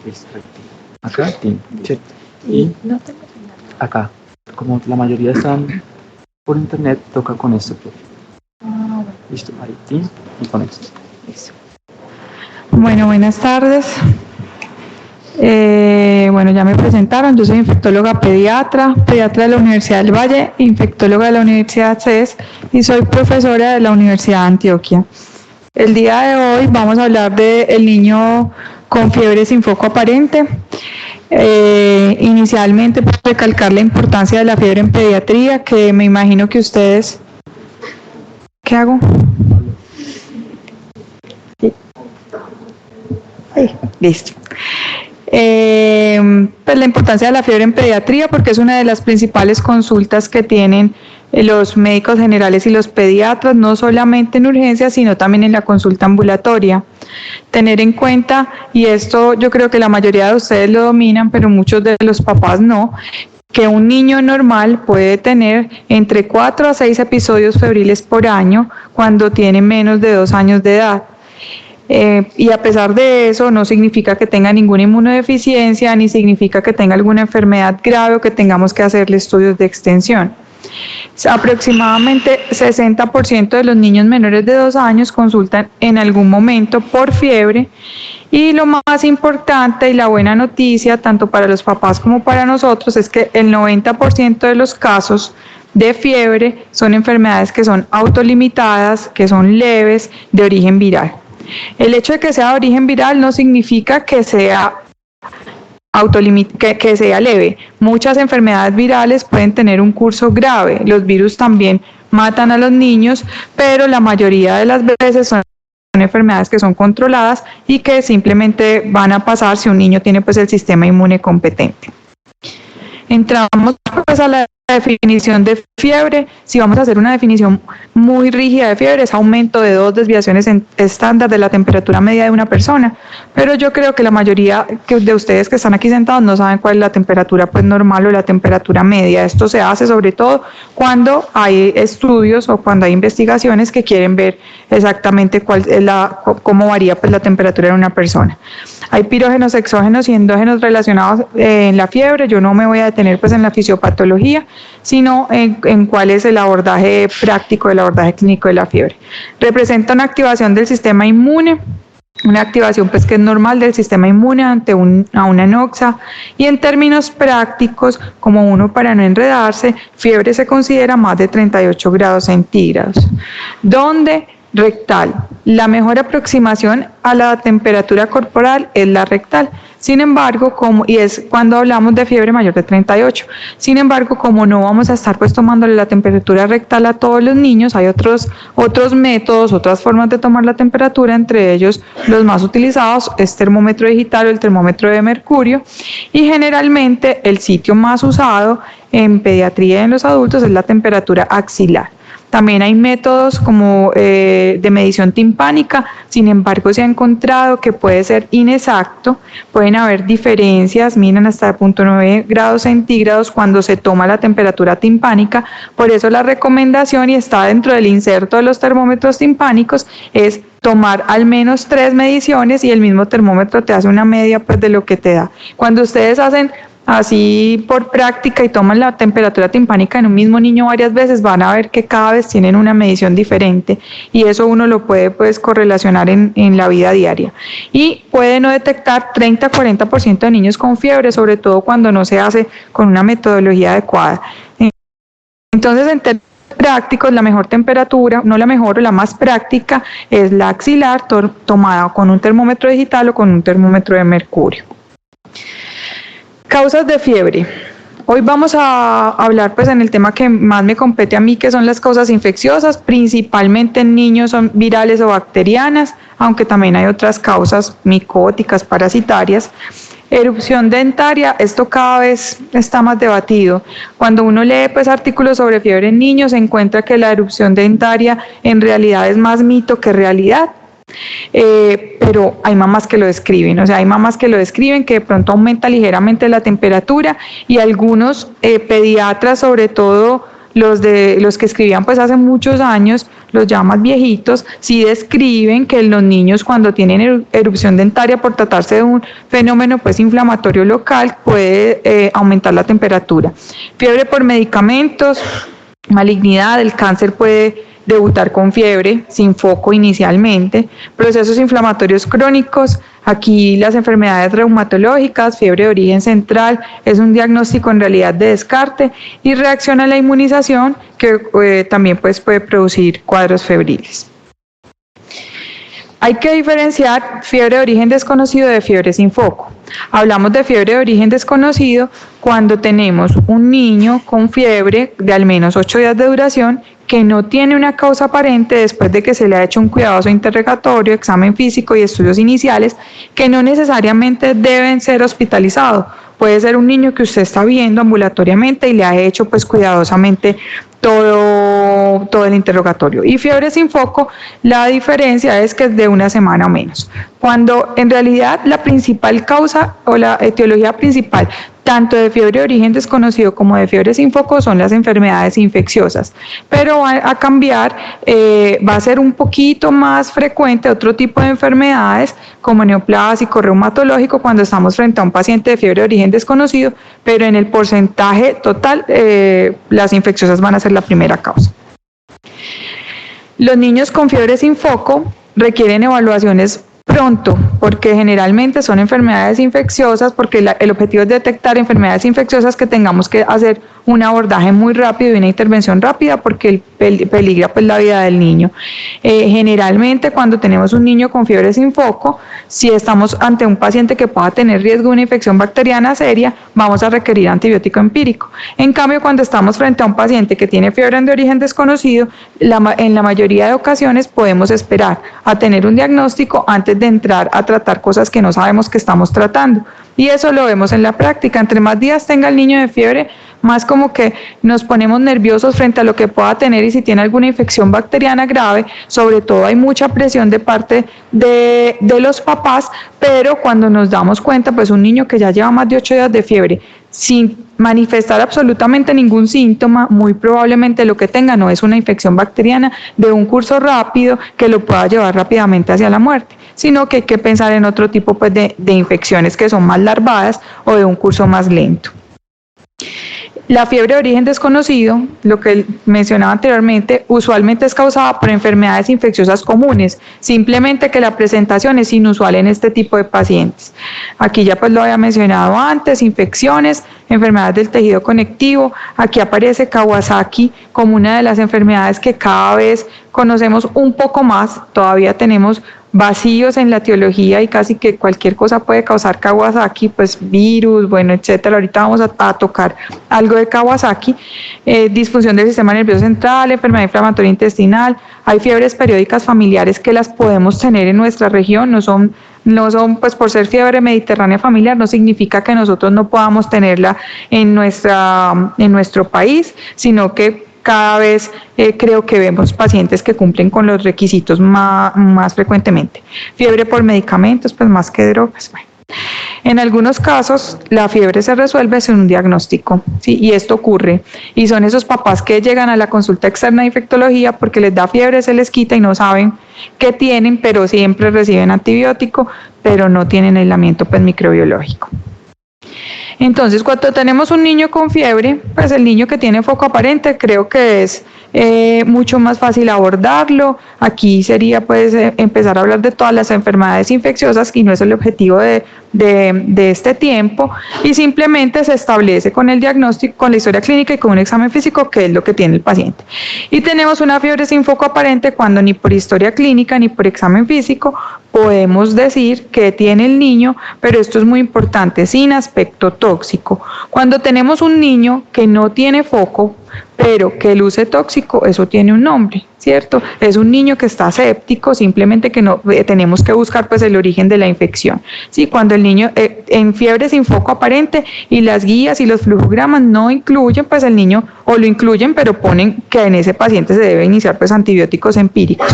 Listo. Acá, tin, ¿cierto? Y acá, como la mayoría están por internet, toca con esto. Listo, ahí, tin, y con esto. Listo. Bueno, buenas tardes. Bueno, ya me presentaron, yo soy infectóloga pediatra de la Universidad del Valle, infectóloga de la Universidad CES y soy profesora de la Universidad de Antioquia. El día de hoy vamos a hablar del niño con fiebre sin foco aparente. Inicialmente, para recalcar la importancia de la fiebre en pediatría, que me imagino que ustedes... ¿Qué hago? Ahí, listo. Pues la importancia de la fiebre en pediatría, porque es una de las principales consultas que tienen los médicos generales y los pediatras, no solamente en urgencias, sino también en la consulta ambulatoria. Tener en cuenta, y esto yo creo que la mayoría de ustedes lo dominan, pero muchos de los papás no, que un niño normal puede tener entre 4 a 6 episodios febriles por año cuando tiene menos de 2 años de edad. Y a pesar de eso, no significa que tenga ninguna inmunodeficiencia, ni significa que tenga alguna enfermedad grave o que tengamos que hacerle estudios de extensión. Aproximadamente 60% de los niños menores de 2 años consultan en algún momento por fiebre. Y lo más importante y la buena noticia, tanto para los papás como para nosotros, es que el 90% de los casos de fiebre son enfermedades que son autolimitadas, que son leves, de origen viral. El hecho de que sea de origen viral no significa que sea que sea leve. Muchas enfermedades virales pueden tener un curso grave. Los virus también matan a los niños, pero la mayoría de las veces son enfermedades que son controladas y que simplemente van a pasar si un niño tiene pues el sistema inmune competente. Entramos pues a la definición de fiebre. Si vamos a hacer una definición muy rígida de fiebre, es aumento de 2 desviaciones estándar de la temperatura media de una persona, pero yo creo que la mayoría de ustedes que están aquí sentados no saben cuál es la temperatura pues normal o la temperatura media. Esto se hace sobre todo cuando hay estudios o cuando hay investigaciones que quieren ver exactamente cómo varía pues la temperatura de una persona. Hay pirógenos, exógenos y endógenos relacionados en la fiebre. Yo no me voy a detener pues en la fisiopatología, sino en cuál es el abordaje práctico, el abordaje clínico de la fiebre. Representa una activación del sistema inmune, una activación pues que es normal del sistema inmune ante una anoxa, y en términos prácticos, como uno para no enredarse, fiebre se considera más de 38 grados centígrados, donde rectal. La mejor aproximación a la temperatura corporal es la rectal. Sin embargo, y es cuando hablamos de fiebre mayor de 38. Sin embargo, como no vamos a estar pues tomándole la temperatura rectal a todos los niños, hay otros métodos, otras formas de tomar la temperatura, entre ellos los más utilizados es termómetro digital o el termómetro de mercurio, y generalmente el sitio más usado en pediatría y en los adultos es la temperatura axilar. También hay métodos como de medición timpánica, sin embargo se ha encontrado que puede ser inexacto, pueden haber diferencias, miren hasta 0.9 grados centígrados cuando se toma la temperatura timpánica. Por eso la recomendación, y está dentro del inserto de los termómetros timpánicos, es tomar al menos 3 mediciones y el mismo termómetro te hace una media pues de lo que te da. Cuando ustedes hacen así por práctica y toman la temperatura timpánica en un mismo niño varias veces, van a ver que cada vez tienen una medición diferente, y eso uno lo puede pues correlacionar en la vida diaria. Y puede no detectar 30-40% de niños con fiebre, sobre todo cuando no se hace con una metodología adecuada. Entonces, en términos prácticos, la mejor temperatura, no la mejor o la más práctica, es la axilar, tomada con un termómetro digital o con un termómetro de mercurio. Causas de fiebre. Hoy vamos a hablar pues en el tema que más me compete a mí, que son las causas infecciosas, principalmente en niños son virales o bacterianas, aunque también hay otras causas micóticas, parasitarias. Erupción dentaria, esto cada vez está más debatido. Cuando uno lee pues artículos sobre fiebre en niños, se encuentra que la erupción dentaria en realidad es más mito que realidad. Pero hay mamás que lo describen, hay mamás que lo describen que de pronto aumenta ligeramente la temperatura, y algunos pediatras, sobre todo los que escribían pues hace muchos años, los ya más viejitos, sí describen que los niños cuando tienen erupción dentaria por tratarse de un fenómeno pues inflamatorio local puede aumentar la temperatura. Fiebre por medicamentos, malignidad, el cáncer puede debutar con fiebre, sin foco inicialmente, procesos inflamatorios crónicos, aquí las enfermedades reumatológicas, fiebre de origen central, es un diagnóstico en realidad de descarte, y reacción a la inmunización que también pues, puede producir cuadros febriles. Hay que diferenciar fiebre de origen desconocido de fiebre sin foco. Hablamos de fiebre de origen desconocido cuando tenemos un niño con fiebre de al menos 8 días de duración que no tiene una causa aparente después de que se le ha hecho un cuidadoso interrogatorio, examen físico y estudios iniciales que no necesariamente deben ser hospitalizados. Puede ser un niño que usted está viendo ambulatoriamente y le ha hecho pues cuidadosamente todo el interrogatorio. Y fiebre sin foco, la diferencia es que es de una semana o menos. Cuando en realidad la principal causa o la etiología principal tanto de fiebre de origen desconocido como de fiebre sin foco son las enfermedades infecciosas, pero va a cambiar, va a ser un poquito más frecuente otro tipo de enfermedades como neoplásico, reumatológico cuando estamos frente a un paciente de fiebre de origen desconocido, pero en el porcentaje total las infecciosas van a ser la primera causa. Los niños con fiebre sin foco requieren evaluaciones pronto, porque generalmente son enfermedades infecciosas, porque el objetivo es detectar enfermedades infecciosas que tengamos que hacer un abordaje muy rápido y una intervención rápida porque peligra pues la vida del niño. Generalmente cuando tenemos un niño con fiebre sin foco, si estamos ante un paciente que pueda tener riesgo de una infección bacteriana seria, vamos a requerir antibiótico empírico. En cambio, cuando estamos frente a un paciente que tiene fiebre de origen desconocido, en la mayoría de ocasiones podemos esperar a tener un diagnóstico antes de entrar a tratar cosas que no sabemos que estamos tratando. Y eso lo vemos en la práctica. Entre más días tenga el niño de fiebre, más como que nos ponemos nerviosos frente a lo que pueda tener y si tiene alguna infección bacteriana grave, sobre todo hay mucha presión de parte de los papás, pero cuando nos damos cuenta, pues un niño que ya lleva más de 8 días de fiebre, sin manifestar absolutamente ningún síntoma, muy probablemente lo que tenga no es una infección bacteriana de un curso rápido que lo pueda llevar rápidamente hacia la muerte, sino que hay que pensar en otro tipo pues, de infecciones que son más larvadas o de un curso más lento. La fiebre de origen desconocido, lo que mencionaba anteriormente, usualmente es causada por enfermedades infecciosas comunes, simplemente que la presentación es inusual en este tipo de pacientes. Aquí ya pues lo había mencionado antes, infecciones, enfermedades del tejido conectivo, aquí aparece Kawasaki como una de las enfermedades que cada vez conocemos un poco más, todavía tenemos vacíos en la etiología y casi que cualquier cosa puede causar Kawasaki, pues virus, bueno, etcétera. Ahorita vamos a tocar algo de Kawasaki, disfunción del sistema nervioso central, enfermedad inflamatoria intestinal, hay fiebres periódicas familiares que las podemos tener en nuestra región, no son pues por ser fiebre mediterránea familiar no significa que nosotros no podamos tenerla en nuestro país, sino que cada vez creo que vemos pacientes que cumplen con los requisitos más frecuentemente. Fiebre por medicamentos, pues más que drogas. Bueno. En algunos casos, la fiebre se resuelve sin un diagnóstico, ¿sí? Y esto ocurre. Y son esos papás que llegan a la consulta externa de infectología porque les da fiebre, se les quita y no saben qué tienen, pero siempre reciben antibiótico, pero no tienen aislamiento pues, microbiológico. Entonces, cuando tenemos un niño con fiebre, pues el niño que tiene foco aparente creo que es mucho más fácil abordarlo. Aquí sería pues empezar a hablar de todas las enfermedades infecciosas y no es el objetivo de este tiempo y simplemente se establece con el diagnóstico, con la historia clínica y con un examen físico qué es lo que tiene el paciente. Y tenemos una fiebre sin foco aparente cuando ni por historia clínica ni por examen físico podemos decir qué tiene el niño, pero esto es muy importante, sin aspecto tóxico. Cuando tenemos un niño que no tiene foco, pero que luce tóxico, eso tiene un nombre, ¿cierto? Es un niño que está séptico, simplemente que no tenemos que buscar pues el origen de la infección. Sí, cuando el niño en fiebre sin foco aparente y las guías y los flujogramas no incluyen, pues el niño o lo incluyen, pero ponen que en ese paciente se debe iniciar pues antibióticos empíricos.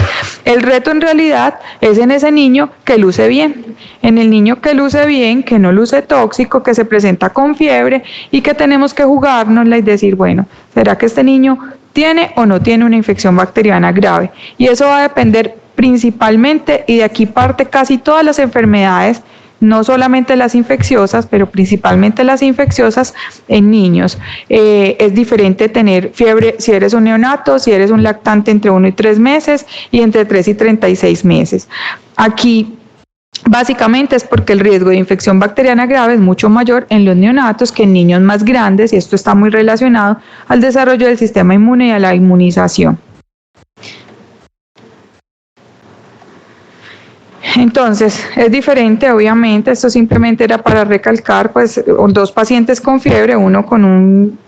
El reto en realidad es en ese niño que luce bien, en el niño que luce bien, que no luce tóxico, que se presenta con fiebre y que tenemos que jugárnosla y decir, bueno, ¿será que este niño tiene o no tiene una infección bacteriana grave. Y eso va a depender principalmente, y de aquí parte casi todas las enfermedades, no solamente las infecciosas, pero principalmente las infecciosas en niños. Es diferente tener fiebre si eres un neonato, si eres un lactante entre 1 y 3 meses y entre 3 y 36 meses. Aquí básicamente es porque el riesgo de infección bacteriana grave es mucho mayor en los neonatos que en niños más grandes, y esto está muy relacionado al desarrollo del sistema inmune y a la inmunización. Entonces, es diferente, obviamente, esto simplemente era para recalcar, pues, 2 pacientes con fiebre,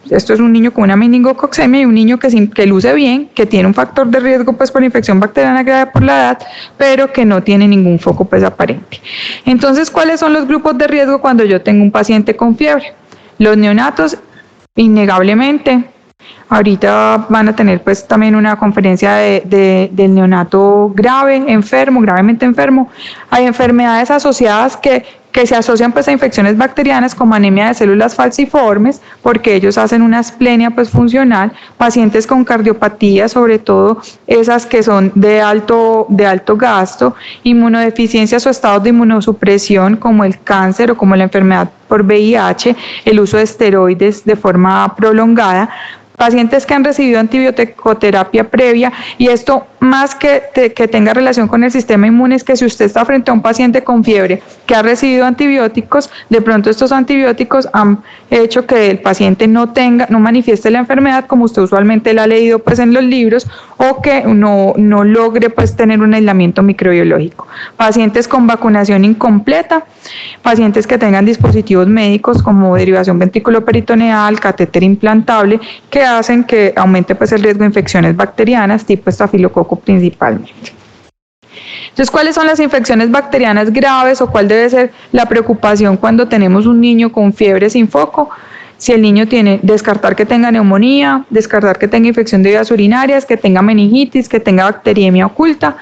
esto es un niño con una meningococcemia y un niño que luce bien, que tiene un factor de riesgo, pues, por infección bacteriana grave por la edad, pero que no tiene ningún foco, pues, aparente. Entonces, ¿cuáles son los grupos de riesgo cuando yo tengo un paciente con fiebre? Los neonatos, innegablemente. Ahorita van a tener pues también una conferencia del neonato gravemente enfermo. Hay enfermedades asociadas que se asocian pues a infecciones bacterianas como anemia de células falciformes, porque ellos hacen una asplenia pues funcional, pacientes con cardiopatía, sobre todo esas que son de alto gasto, inmunodeficiencias o estados de inmunosupresión como el cáncer o como la enfermedad por VIH, el uso de esteroides de forma prolongada, pacientes que han recibido antibiótico-terapia previa, y esto más que tenga relación con el sistema inmune es que si usted está frente a un paciente con fiebre que ha recibido antibióticos, de pronto estos antibióticos han hecho que el paciente no manifieste la enfermedad como usted usualmente la ha leído pues en los libros, o que no logre pues tener un aislamiento microbiológico. Pacientes con vacunación incompleta, pacientes que tengan dispositivos médicos como derivación ventriculoperitoneal, catéter implantable, que hacen que aumente pues el riesgo de infecciones bacterianas tipo estafilococo principalmente. Entonces, ¿cuáles son las infecciones bacterianas graves o cuál debe ser la preocupación cuando tenemos un niño con fiebre sin foco? Si el niño descartar que tenga neumonía, descartar que tenga infección de vías urinarias, que tenga meningitis, que tenga bacteriemia oculta,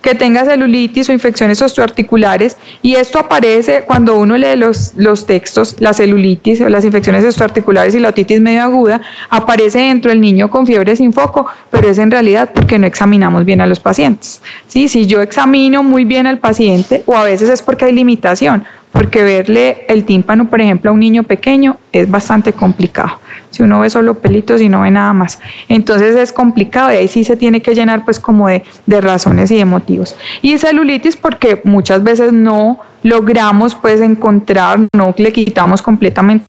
que tenga celulitis o infecciones osteoarticulares, y esto aparece cuando uno lee los textos. La celulitis o las infecciones osteoarticulares y la otitis medio aguda aparece dentro del niño con fiebre sin foco, pero es en realidad porque no examinamos bien a los pacientes. ¿Sí? Si yo examino muy bien al paciente, o a veces es porque hay limitación, porque verle el tímpano, por ejemplo, a un niño pequeño es bastante complicado. Si uno ve solo pelitos y no ve nada más, entonces es complicado, y ahí sí se tiene que llenar pues como de razones y de motivos. Y celulitis porque muchas veces no logramos pues encontrar, no le quitamos completamente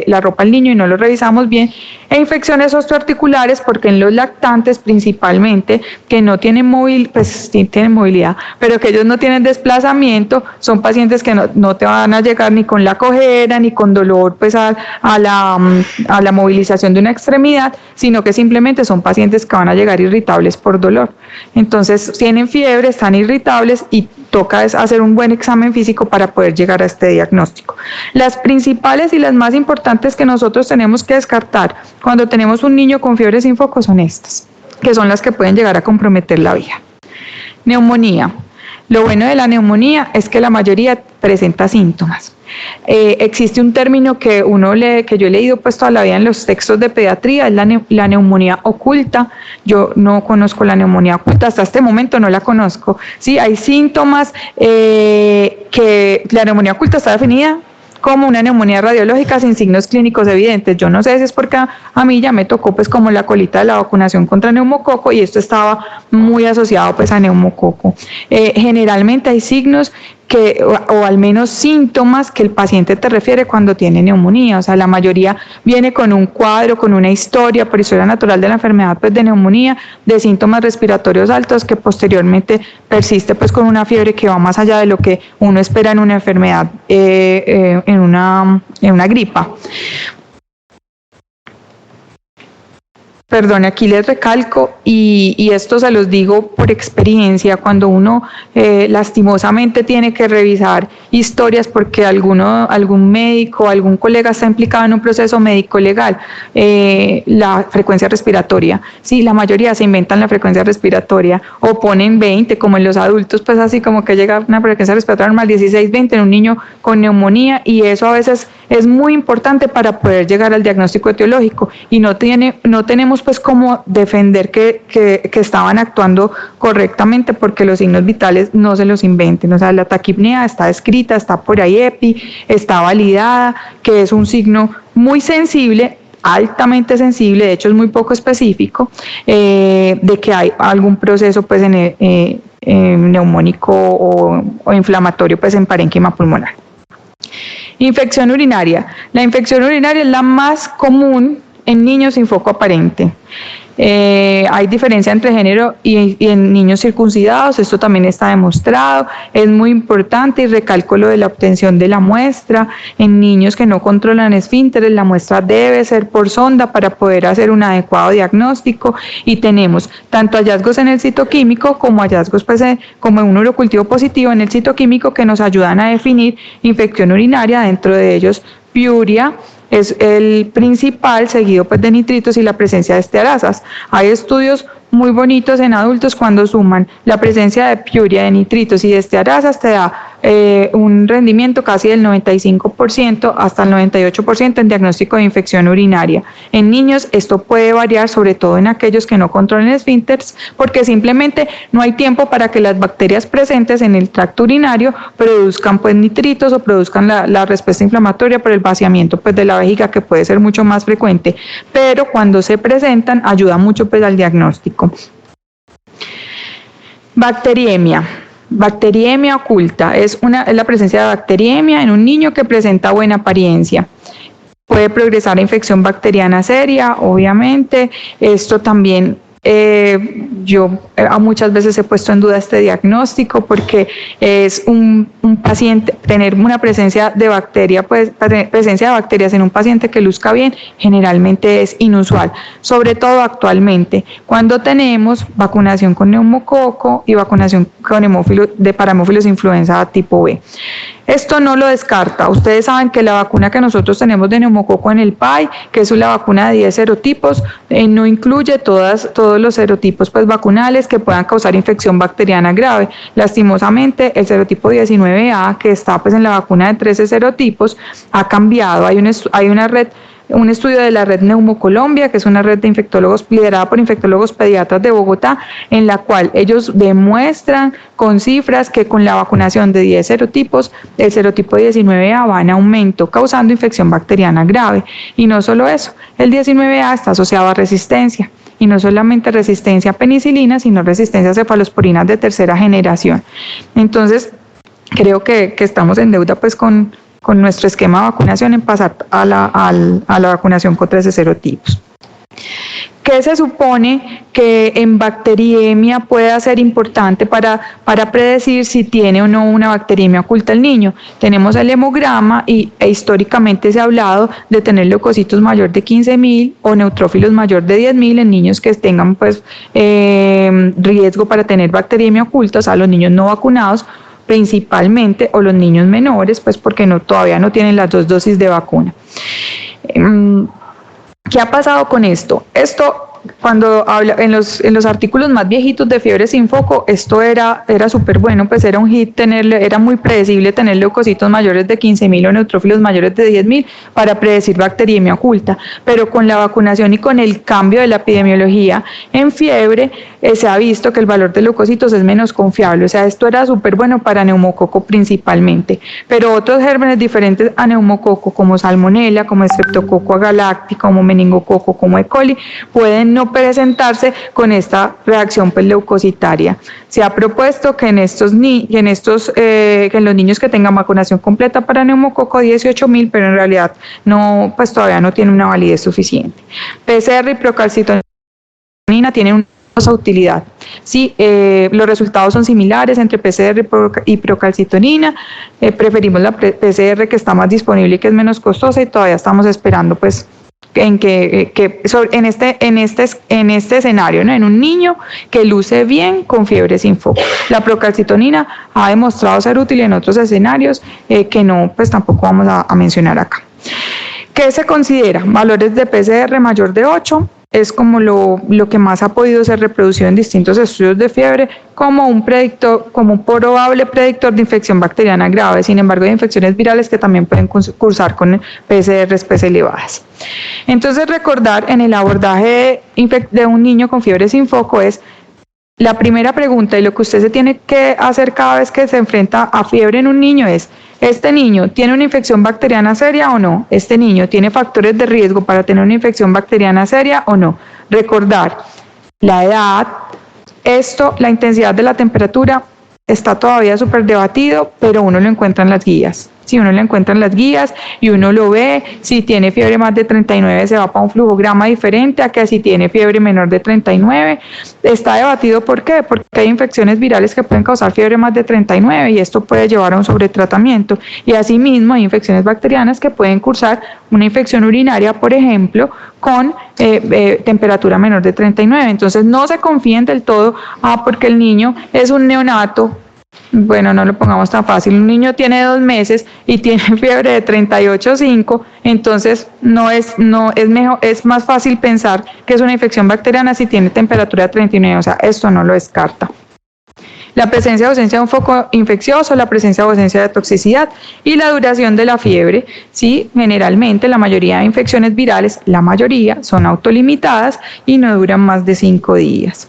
la ropa al niño y no lo revisamos bien, e infecciones osteoarticulares porque en los lactantes principalmente, que no tienen pues sí tienen movilidad, pero que ellos no tienen desplazamiento, son pacientes que no te van a llegar ni con la cojera ni con dolor pues a la movilización de una extremidad, sino que simplemente son pacientes que van a llegar irritables por dolor. Entonces tienen fiebre, están irritables y toca hacer un buen examen físico para poder llegar a este diagnóstico. Las principales y las más importantes que nosotros tenemos que descartar cuando tenemos un niño con fiebre sin foco son estas, que son las que pueden llegar a comprometer la vida. Neumonía. Lo bueno de la neumonía es que la mayoría presenta síntomas. Existe un término que yo he leído pues toda la vida en los textos de pediatría, es la neumonía oculta. Yo no conozco la neumonía oculta, hasta este momento no la conozco. Sí, hay síntomas que la neumonía oculta está definida como una neumonía radiológica sin signos clínicos evidentes. Yo no sé si es porque a mí ya me tocó pues como la colita de la vacunación contra neumococo, y esto estaba muy asociado pues a neumococo. Generalmente hay signos o al menos síntomas que el paciente te refiere cuando tiene neumonía. O sea, la mayoría viene con un cuadro, con una historia, por historia natural de la enfermedad pues de neumonía, de síntomas respiratorios altos, que posteriormente persiste pues con una fiebre que va más allá de lo que uno espera en una enfermedad, en una gripa. Perdón, aquí les recalco, y esto se los digo por experiencia, cuando uno lastimosamente tiene que revisar historias porque algún médico, algún colega está implicado en un proceso médico legal, la frecuencia respiratoria, sí, la mayoría se inventan la frecuencia respiratoria o ponen 20, como en los adultos, pues así como que llega una frecuencia respiratoria normal 16, 20 en un niño con neumonía, y eso a veces es muy importante para poder llegar al diagnóstico etiológico, y no tenemos supimos pues cómo defender que estaban actuando correctamente, porque los signos vitales no se los inventen. O sea, la taquipnea está escrita, está por ahí EPI, está validada, que es un signo muy sensible, altamente sensible, de hecho es muy poco específico, de que hay algún proceso pues neumónico o inflamatorio pues en parénquima pulmonar. Infección urinaria. La infección urinaria es la más común en niños sin foco aparente. Hay diferencia entre género y en niños circuncidados, esto también está demostrado. Es muy importante, y recalco lo de la obtención de la muestra. En niños que no controlan esfínteres, la muestra debe ser por sonda para poder hacer un adecuado diagnóstico, y tenemos tanto hallazgos en el citoquímico como hallazgos pues, como en un urocultivo positivo en el citoquímico, que nos ayudan a definir infección urinaria, dentro de ellos piuria es el principal, seguido pues de nitritos y la presencia de estearasas. Hay estudios muy bonitos en adultos cuando suman la presencia de piuria, de nitritos y de estearasas, te da un rendimiento casi del 95% hasta el 98% en diagnóstico de infección urinaria. En niños esto puede variar, sobre todo en aquellos que no controlen esfínteres, porque simplemente no hay tiempo para que las bacterias presentes en el tracto urinario produzcan pues nitritos o produzcan la respuesta inflamatoria por el vaciamiento pues de la vejiga, que puede ser mucho más frecuente, pero cuando se presentan ayuda mucho pues al diagnóstico. Bacteriemia. Bacteriemia oculta es la presencia de bacteriemia en un niño que presenta buena apariencia. Puede progresar a infección bacteriana seria, obviamente. Esto también yo muchas veces he puesto en duda este diagnóstico, porque es un paciente, tener una presencia de bacteria, pues presencia de bacterias en un paciente que luzca bien, generalmente es inusual, sobre todo actualmente, cuando tenemos vacunación con neumococo y vacunación con para hemófilos influenza tipo B. Esto no lo descarta. Ustedes saben que la vacuna que nosotros tenemos de neumococo en el PAI, que es la vacuna de 10 serotipos, no incluye todos los serotipos pues, vacunales que puedan causar infección bacteriana grave. Lastimosamente, el serotipo 19A, que está pues, en la vacuna de 13 serotipos, ha cambiado. Hay una red, un estudio de la red Neumocolombia, que es una red de infectólogos liderada por infectólogos pediatras de Bogotá, en la cual ellos demuestran con cifras que con la vacunación de 10 serotipos, el serotipo 19A va en aumento, causando infección bacteriana grave. Y no solo eso, el 19A está asociado a resistencia, y no solamente resistencia a penicilina, sino resistencia a cefalosporinas de tercera generación. Entonces, creo que estamos en deuda pues con nuestro esquema de vacunación en pasar a la vacunación con 13 serotipos. ¿Qué se supone que en bacteriemia puede ser importante para predecir si tiene o no una bacteriemia oculta el niño? Tenemos el hemograma e históricamente se ha hablado de tener leucocitos mayor de 15.000 o neutrófilos mayor de 10.000 en niños que tengan pues, riesgo para tener bacteriemia oculta, o sea, los niños no vacunados principalmente, o los niños menores, pues porque todavía no tienen las 2 dosis de vacuna. ¿Qué ha pasado con esto? Esto, cuando habla en los artículos más viejitos de Fiebre sin Foco, esto era súper bueno, pues era un hit era muy predecible tener leucocitos mayores de 15.000 o neutrófilos mayores de 10.000 para predecir bacteriemia oculta, pero con la vacunación y con el cambio de la epidemiología en fiebre, se ha visto que el valor de leucocitos es menos confiable. O sea, esto era súper bueno para neumococo principalmente, pero otros gérmenes diferentes a neumococo, como salmonella, como estreptococo galáctico, como meningococo, como E. coli, pueden no presentarse con esta reacción pues, leucocitaria. Se ha propuesto que en los niños que tengan vacunación completa para neumococo 18.000, pero en realidad no, pues todavía no tiene una validez suficiente. PCR y procalcitonina tienen una utilidad. Sí, los resultados son similares entre PCR y procalcitonina. Preferimos la PCR, que está más disponible y que es menos costosa, y todavía estamos esperando pues en este escenario, ¿no? En un niño que luce bien con fiebre sin foco. La procalcitonina ha demostrado ser útil en otros escenarios que no, pues tampoco vamos a mencionar acá. ¿Qué se considera? Valores de PCR mayor de 8, es como lo que más ha podido ser reproducido en distintos estudios de fiebre como un probable predictor de infección bacteriana grave. Sin embargo, hay infecciones virales que también pueden cursar con PCRs elevadas. Entonces, recordar en el abordaje de un niño con fiebre sin foco es la primera pregunta, y lo que usted se tiene que hacer cada vez que se enfrenta a fiebre en un niño es: ¿este niño tiene una infección bacteriana seria o no? ¿Este niño tiene factores de riesgo para tener una infección bacteriana seria o no? Recordar la edad, la intensidad de la temperatura está todavía súper debatido, pero uno lo encuentra en las guías. Si uno lo encuentra en las guías y uno lo ve, si tiene fiebre más de 39 se va para un flujograma diferente a que si tiene fiebre menor de 39. Está debatido, ¿por qué? Porque hay infecciones virales que pueden causar fiebre más de 39 y esto puede llevar a un sobretratamiento. Y asimismo hay infecciones bacterianas que pueden cursar una infección urinaria, por ejemplo, con temperatura menor de 39. Entonces no se confíen del todo, porque el niño es un neonato. Bueno, no lo pongamos tan fácil. Un niño tiene 2 meses y tiene fiebre de 38,5, entonces es más fácil pensar que es una infección bacteriana si tiene temperatura de 39, o sea, esto no lo descarta. La presencia o ausencia de un foco infeccioso, la presencia o ausencia de toxicidad y la duración de la fiebre. Sí, generalmente la mayoría de infecciones virales, la mayoría son autolimitadas y no duran más de 5 días.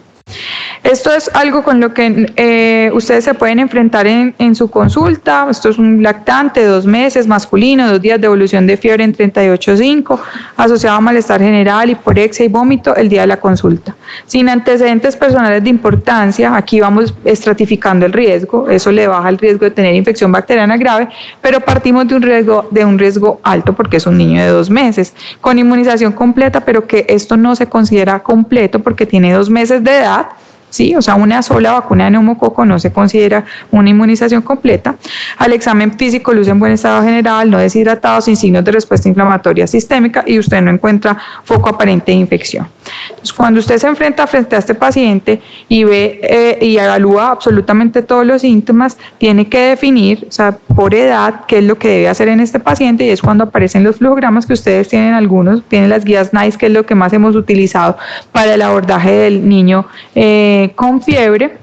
Esto es algo con lo que ustedes se pueden enfrentar en su consulta. Esto es un lactante de 2 meses, masculino, 2 días de evolución de fiebre en 38,5, asociado a malestar general, hiporexia y vómito el día de la consulta. Sin antecedentes personales de importancia, aquí vamos estratificando el riesgo, eso le baja el riesgo de tener infección bacteriana grave, pero partimos de un riesgo alto porque es un niño de 2 meses, con inmunización completa, pero que esto no se considera completo porque tiene 2 meses de edad. Sí, o sea, una sola vacuna de neumococo no se considera una inmunización completa. Al examen físico luce en buen estado general, no deshidratado, sin signos de respuesta inflamatoria sistémica y usted no encuentra foco aparente de infección. Entonces, cuando usted se enfrenta frente a este paciente y ve y evalúa absolutamente todos los síntomas, tiene que definir, o sea, por edad, qué es lo que debe hacer en este paciente, y es cuando aparecen los flujogramas que ustedes tienen, algunos tienen las guías NICE, que es lo que más hemos utilizado para el abordaje del niño con fiebre,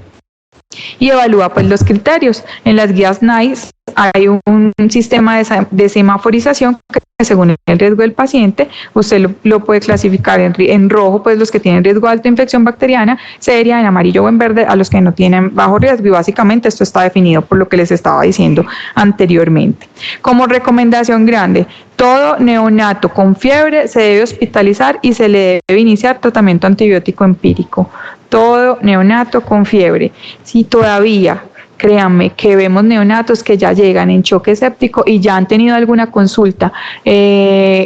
y evalúa pues los criterios. En las guías NICE hay un sistema de semaforización que, según el riesgo del paciente, usted lo puede clasificar en rojo, pues los que tienen riesgo alto de infección bacteriana seria, en amarillo o en verde a los que no tienen bajo riesgo, y básicamente esto está definido por lo que les estaba diciendo anteriormente. Como recomendación grande, todo neonato con fiebre se debe hospitalizar y se le debe iniciar tratamiento antibiótico empírico. Todo neonato con fiebre. Si todavía, créanme, que vemos neonatos que ya llegan en choque séptico y ya han tenido alguna consulta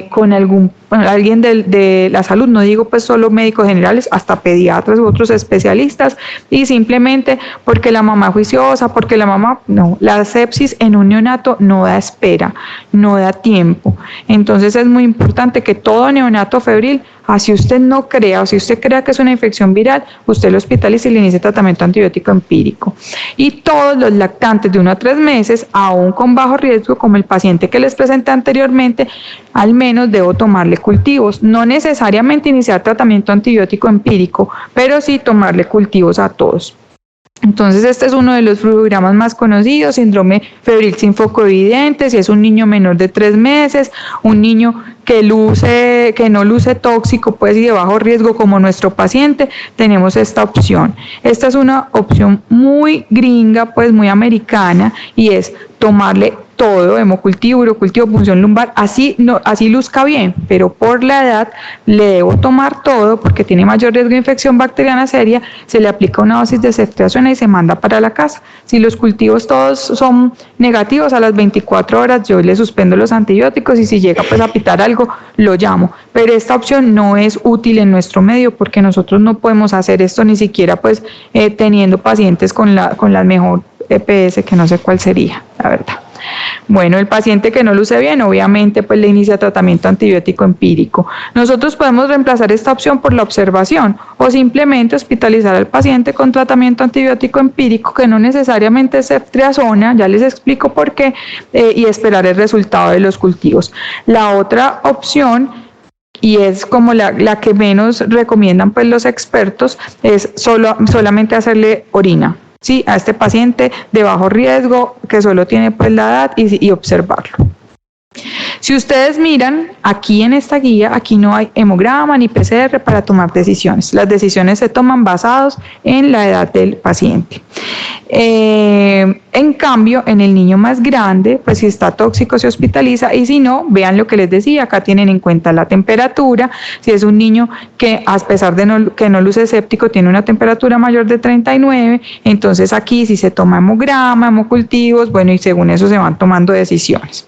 con alguien de la salud, no digo pues solo médicos generales, hasta pediatras u otros especialistas, y simplemente porque la mamá es juiciosa, porque la sepsis en un neonato no da espera, no da tiempo. Entonces es muy importante que todo neonato febril, así usted no crea, o si usted crea que es una infección viral, usted lo hospitalice y le inicie tratamiento antibiótico empírico. Y todos los lactantes de 1 a 3 meses, aún con bajo riesgo, como el paciente que les presenté anteriormente, al menos debo tomarle cultivos. No necesariamente iniciar tratamiento antibiótico empírico, pero sí tomarle cultivos a todos. Entonces este es uno de los flujogramas más conocidos, síndrome febril sin foco evidente, si es un niño menor de 3 meses, un niño que no luce tóxico, pues, y de bajo riesgo como nuestro paciente, tenemos esta opción. Esta es una opción muy gringa, pues muy americana, y es tomarle todo, hemocultivo, urocultivo, punción lumbar, así luzca bien, pero por la edad le debo tomar todo porque tiene mayor riesgo de infección bacteriana seria, se le aplica una dosis de ceftriaxona y se manda para la casa. Si los cultivos todos son negativos, a las 24 horas yo le suspendo los antibióticos, y si llega pues a pitar algo, lo llamo. Pero esta opción no es útil en nuestro medio porque nosotros no podemos hacer esto ni siquiera pues teniendo pacientes con la mejor EPS, que no sé cuál sería, la verdad. Bueno, el paciente que no luce bien, obviamente, pues le inicia tratamiento antibiótico empírico. Nosotros podemos reemplazar esta opción por la observación o simplemente hospitalizar al paciente con tratamiento antibiótico empírico, que no necesariamente es ceftriaxona, ya les explico por qué, y esperar el resultado de los cultivos. La otra opción y es como la que menos recomiendan pues los expertos, es solamente hacerle orina, ¿sí? A este paciente de bajo riesgo que solo tiene pues la edad y observarlo. Si ustedes miran aquí en esta guía, aquí no hay hemograma ni PCR para tomar decisiones. Las decisiones se toman basados en la edad del paciente. En cambio, en el niño más grande, pues si está tóxico se hospitaliza y si no, vean lo que les decía, acá tienen en cuenta la temperatura. Si es un niño que a pesar de que no luce séptico tiene una temperatura mayor de 39, entonces aquí si se toma hemograma, hemocultivos, bueno, y según eso se van tomando decisiones.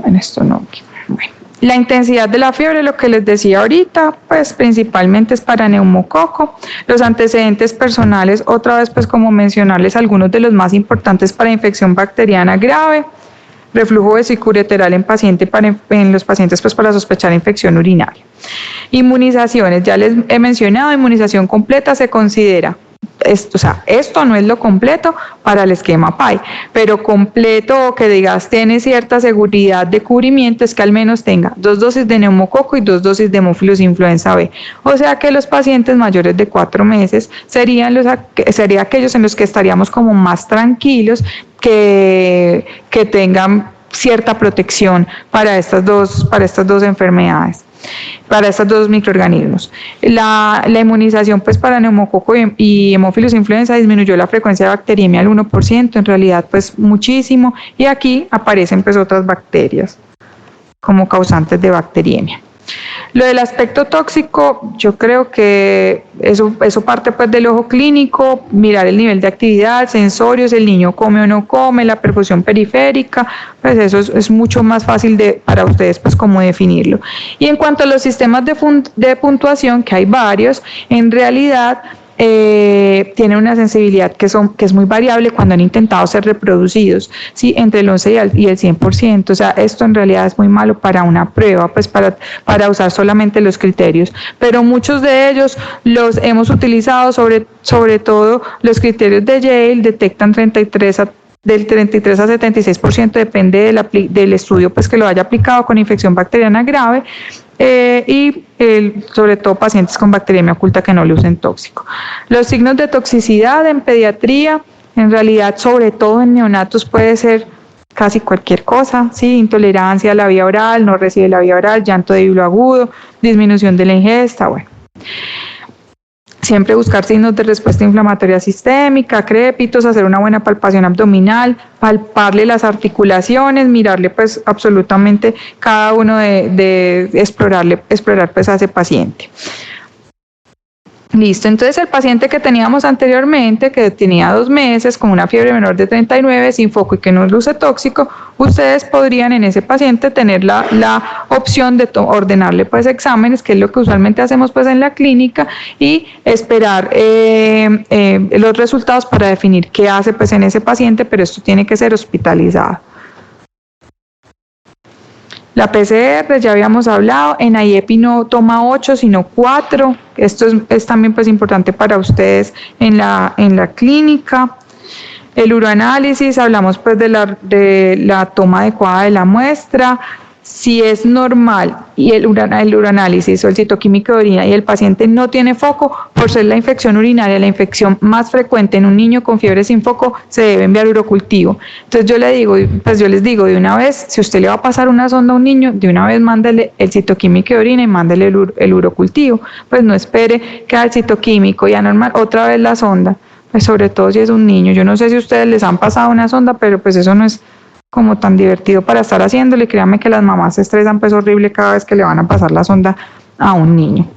En esto no. Bueno. La intensidad de la fiebre, lo que les decía ahorita, pues principalmente es para neumococo. Los antecedentes personales, otra vez pues como mencionarles algunos de los más importantes para infección bacteriana grave, reflujo vesiculoteral en los pacientes pues para sospechar infección urinaria. Inmunizaciones, ya les he mencionado, inmunización completa se considera. Esto no es lo completo para el esquema PAI, pero completo que digas tiene cierta seguridad de cubrimiento es que al menos tenga 2 dosis de neumococo y 2 dosis de Haemophilus influenza B. O sea que los pacientes mayores de 4 meses serían aquellos en los que estaríamos como más tranquilos que tengan cierta protección para estas dos enfermedades, para estos 2 microorganismos. La inmunización pues para neumococo y Haemophilus influenza disminuyó la frecuencia de bacteriemia al 1%, en realidad pues muchísimo, y aquí aparecen pues otras bacterias como causantes de bacteriemia. Lo del aspecto tóxico, yo creo que eso parte pues del ojo clínico, mirar el nivel de actividad, sensorios, el niño come o no come, la perfusión periférica, pues eso es mucho más fácil para ustedes pues como definirlo. Y en cuanto a los sistemas de puntuación, que hay varios, en realidad tienen una sensibilidad que es muy variable cuando han intentado ser reproducidos, ¿sí? Entre el 11 y el 100%, o sea, esto en realidad es muy malo para una prueba, pues para usar solamente los criterios, pero muchos de ellos los hemos utilizado, sobre todo los criterios de Yale detectan del 33 a 76%, depende del estudio pues que lo haya aplicado con infección bacteriana grave, y sobre todo pacientes con bacteriemia oculta que no le usen tóxico. Los signos de toxicidad en pediatría, en realidad sobre todo en neonatos puede ser casi cualquier cosa, ¿sí? Intolerancia a la vía oral, no recibe la vía oral, llanto débil agudo, disminución de la ingesta, bueno. Siempre buscar signos de respuesta inflamatoria sistémica, crépitos, hacer una buena palpación abdominal, palparle las articulaciones, mirarle pues absolutamente cada uno de explorar pues a ese paciente. Listo, entonces el paciente que teníamos anteriormente, que tenía 2 meses, con una fiebre menor de 39, sin foco y que no luce tóxico, ustedes podrían en ese paciente tener la opción de ordenarle pues exámenes, que es lo que usualmente hacemos pues en la clínica, y esperar los resultados para definir qué hace pues en ese paciente, pero esto tiene que ser hospitalizado. La PCR, ya habíamos hablado, en IEPI no toma 8, sino 4. Esto es también pues importante para ustedes en la clínica. El uroanálisis, hablamos pues de la toma adecuada de la muestra. Si es normal y el uroanálisis o el citoquímico de orina y el paciente no tiene foco, por ser la infección urinaria la infección más frecuente en un niño con fiebre sin foco, se debe enviar urocultivo. Entonces yo les digo de una vez, si usted le va a pasar una sonda a un niño, de una vez mándele el citoquímico de orina y mándele el urocultivo. Pues no espere que al citoquímico y anormal otra vez la sonda, pues sobre todo si es un niño. Yo no sé si ustedes les han pasado una sonda, pero pues eso no es como tan divertido para estar haciéndole. Créanme que las mamás se estresan pues horrible cada vez que le van a pasar la sonda a un niño.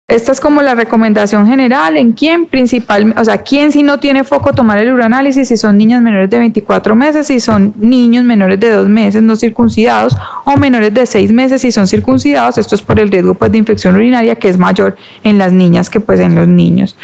Esta es como la recomendación general en quién quién si no tiene foco tomar el uroanálisis, si son niñas menores de 24 meses, si son niños menores de 2 meses no circuncidados o menores de 6 meses si son circuncidados. Esto es por el riesgo pues de infección urinaria que es mayor en las niñas que pues en los niños.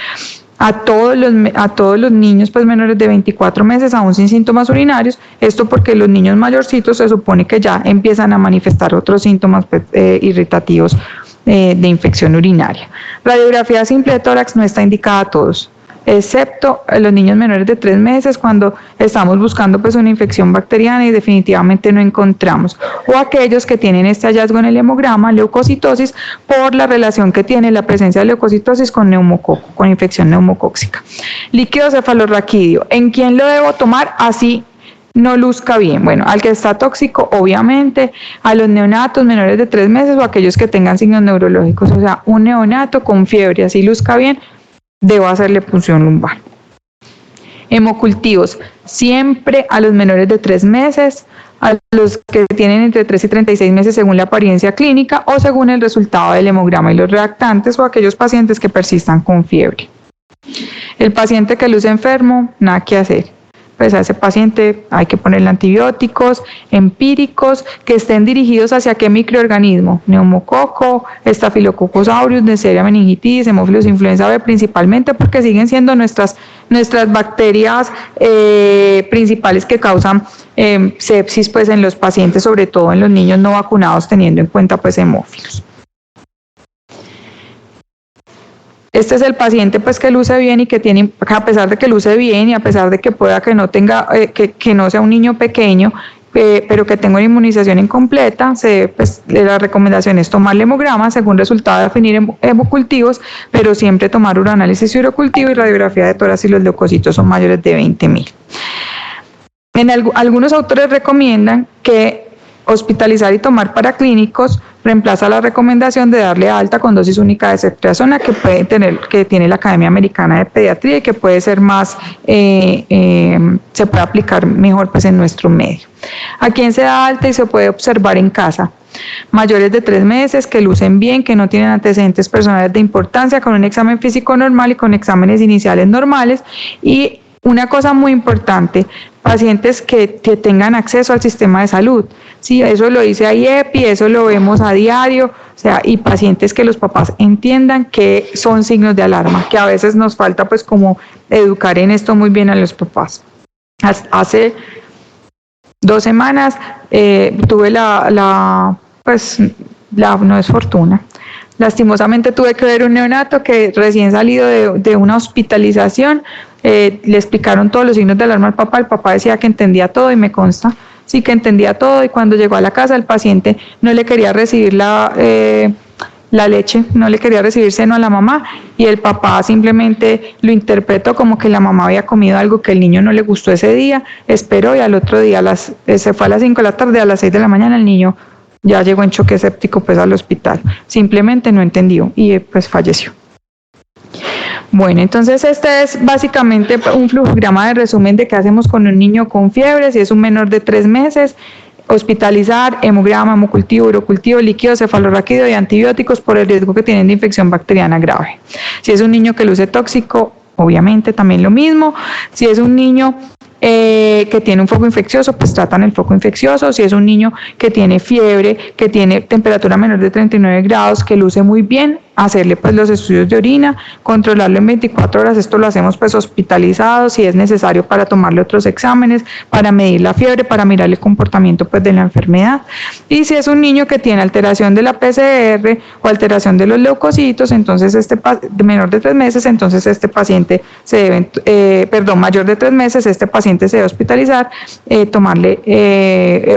A todos los niños pues menores de 24 meses aún sin síntomas urinarios, esto porque los niños mayorcitos se supone que ya empiezan a manifestar otros síntomas pues, irritativos de infección urinaria. Radiografía simple de tórax no está indicada a todos. excepto los niños menores de 3 meses cuando estamos buscando pues una infección bacteriana y definitivamente no encontramos, o aquellos que tienen este hallazgo en el hemograma, leucocitosis, por la relación que tiene la presencia de leucocitosis con neumococo, con infección neumocóxica. Líquido cefalorraquídeo, ¿en quién lo debo tomar? Así no luzca bien. Bueno, al que está tóxico, obviamente, a los neonatos menores de 3 meses o aquellos que tengan signos neurológicos, o sea, un neonato con fiebre, así luzca bien, debo hacerle punción lumbar. Hemocultivos, siempre a los menores de 3 meses, a los que tienen entre 3 y 36 meses según la apariencia clínica o según el resultado del hemograma y los reactantes, o aquellos pacientes que persistan con fiebre. El paciente que luce enfermo, nada que hacer. Pues a ese paciente hay que ponerle antibióticos empíricos que estén dirigidos hacia qué microorganismo: neumococo, estafilococcus aureus, Neisseria meningitis, hemófilos influenza B, principalmente porque siguen siendo nuestras bacterias principales que causan sepsis pues en los pacientes, sobre todo en los niños no vacunados, teniendo en cuenta pues hemófilos. Este es el paciente pues que luce bien y que tiene, a pesar de que luce bien y a pesar de que pueda que no tenga, que no sea un niño pequeño, pero que tenga una inmunización incompleta, pues, la recomendación es tomar el hemograma según resultado de definir hemocultivos, pero siempre tomar uroanálisis y urocultivo y radiografía de tórax si los leucocitos son mayores de 20.000. Algunos autores recomiendan que hospitalizar y tomar paraclínicos reemplaza la recomendación de darle alta con dosis única de ceftriaxona que tiene la Academia Americana de Pediatría y que puede ser más, se puede aplicar mejor pues en nuestro medio. ¿A quién se da alta y se puede observar en casa? Mayores de 3 meses que lucen bien, que no tienen antecedentes personales de importancia, con un examen físico normal y con exámenes iniciales normales. Y una cosa muy importante, pacientes que tengan acceso al sistema de salud. Sí, eso lo dice IEPI, eso lo vemos a diario, o sea, y pacientes que los papás entiendan que son signos de alarma, que a veces nos falta pues como educar en esto muy bien a los papás. Hace 2 semanas tuve no es fortuna. Lastimosamente tuve que ver un neonato que recién salido de una hospitalización, le explicaron todos los signos de alarma al papá, el papá decía que entendía todo y me consta, sí que entendía todo, y cuando llegó a la casa el paciente no le quería recibir la leche, no le quería recibir seno a la mamá y el papá simplemente lo interpretó como que la mamá había comido algo que el niño no le gustó ese día, esperó y al otro día se fue a las 5 de la tarde, a las 6 de la mañana el niño ya llegó en choque séptico pues al hospital, simplemente no entendió y pues falleció. Bueno, entonces este es básicamente un flujograma de resumen de qué hacemos con un niño con fiebre. Si es un menor de 3 meses, hospitalizar, hemograma, hemocultivo, urocultivo, líquido cefalorraquídeo y antibióticos por el riesgo que tienen de infección bacteriana grave. Si es un niño que luce tóxico, obviamente también lo mismo. Si es un niño que tiene un foco infeccioso, pues tratan el foco infeccioso. Si es un niño que tiene fiebre, que tiene temperatura menor de 39 grados, que luce muy bien, hacerle pues los estudios de orina, controlarlo en 24 horas, esto lo hacemos pues hospitalizado, si es necesario para tomarle otros exámenes, para medir la fiebre, para mirar el comportamiento pues de la enfermedad. Y si es un niño que tiene alteración de la PCR o alteración de los leucocitos, entonces menor de 3 meses, entonces este paciente mayor de 3 meses, este paciente se debe hospitalizar, tomarle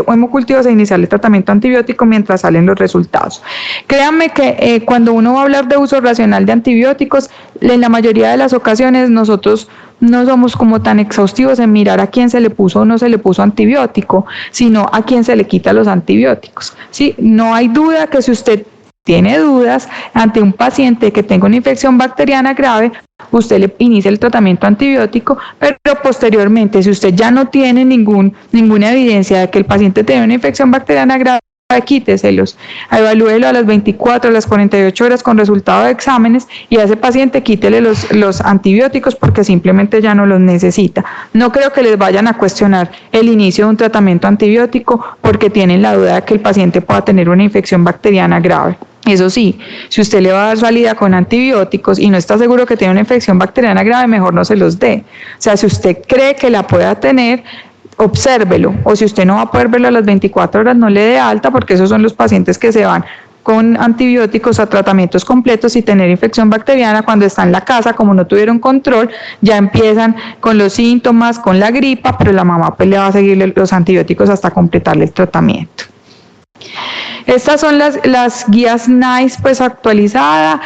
hemocultivos e iniciarle tratamiento antibiótico mientras salen los resultados. Créanme que cuando uno va a hablar de uso racional de antibióticos, en la mayoría de las ocasiones nosotros no somos como tan exhaustivos en mirar a quién se le puso o no se le puso antibiótico, sino a quién se le quita los antibióticos. ¿Sí? No hay duda que si usted tiene dudas ante un paciente que tenga una infección bacteriana grave, usted le inicia el tratamiento antibiótico, pero posteriormente, si usted ya no tiene ninguna evidencia de que el paciente tiene una infección bacteriana grave, quíteselos, evalúelo a las 24, a las 48 horas con resultado de exámenes y a ese paciente quítele los antibióticos porque simplemente ya no los necesita. No creo que les vayan a cuestionar el inicio de un tratamiento antibiótico porque tienen la duda de que el paciente pueda tener una infección bacteriana grave. Eso sí, si usted le va a dar salida con antibióticos y no está seguro que tiene una infección bacteriana grave, mejor no se los dé. O sea, si usted cree que la pueda tener, obsérvelo, o si usted no va a poder verlo a las 24 horas, no le dé alta porque esos son los pacientes que se van con antibióticos a tratamientos completos y tener infección bacteriana. Cuando está en la casa, como no tuvieron control, ya empiezan con los síntomas, con la gripa, pero la mamá pues le va a seguir los antibióticos hasta completarle el tratamiento. Estas son las guías NICE pues actualizadas.